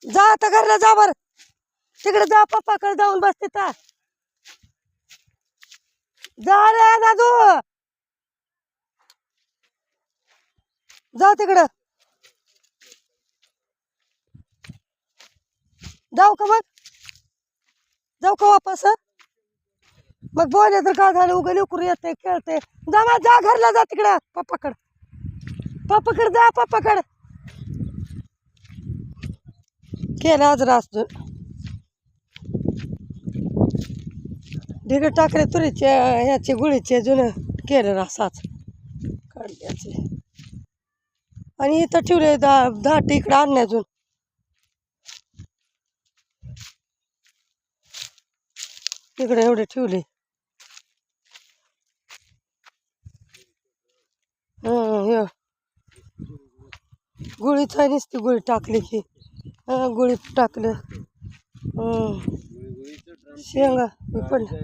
जा आता घरला जा बर. तिकडे जा पप्पाकडे जाऊन बस तिथं. जा रे दादू, जाऊ तिकडं. जाऊ का मग? जाऊ का वापस? मग बोलले तर काय झालं? उगा लेकरू येते खेळते. जा मग, जा घरला जा तिकडं पप्पाकडं. पप्पाकडे जा, पप्पाकडं. केलं आज रास ढिग टाकले तुरीचे ह्याचे गुळीचे जुनं केलं रासाच काढल्याचे. आणि इथं ठेवले दाट इकडं आणणे अजून. इकडे एवढे ठेवले. हे गुळीच आहे, नुसती गुळी टाकली की. गुळी टाकलं. शेंगा पडलं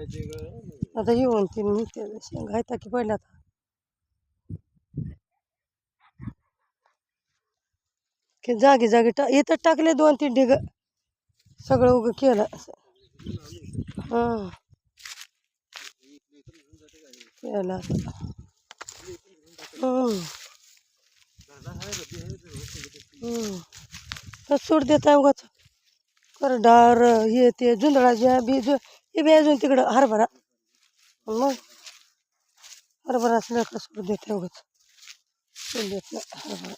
आता येऊन तीन शेंगा आहेत की पडल्या आता. की जागी जागी इथं टाकले 2-3 ढिग. सगळं उगं केलं असं. केलं आता. सूट देत आहे उगाच. करडार हे ते जुंधळाच्या बी हे बी अजून तिकडं हरभरा. मग हरभरा असल्या का सूट देते उगाच. सूट देत नाही हरभरा.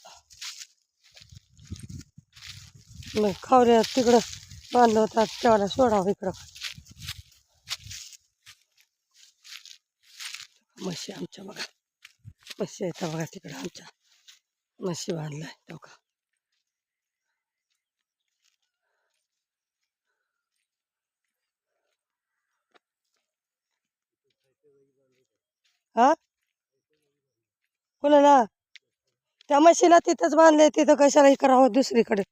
मग खावऱ्या तिकडं बांधलं होतं, तेव्हा सोडावं इकडं. म्हशी आमच्या बघा, म्हशी आहेत बघा तिकडं आमच्या. म्हशी बांधलाय तेव्हा. हा कोणाला? त्या म्हशीला तिथंच बांधले, तिथं कशाला करावं दुसरीकडे.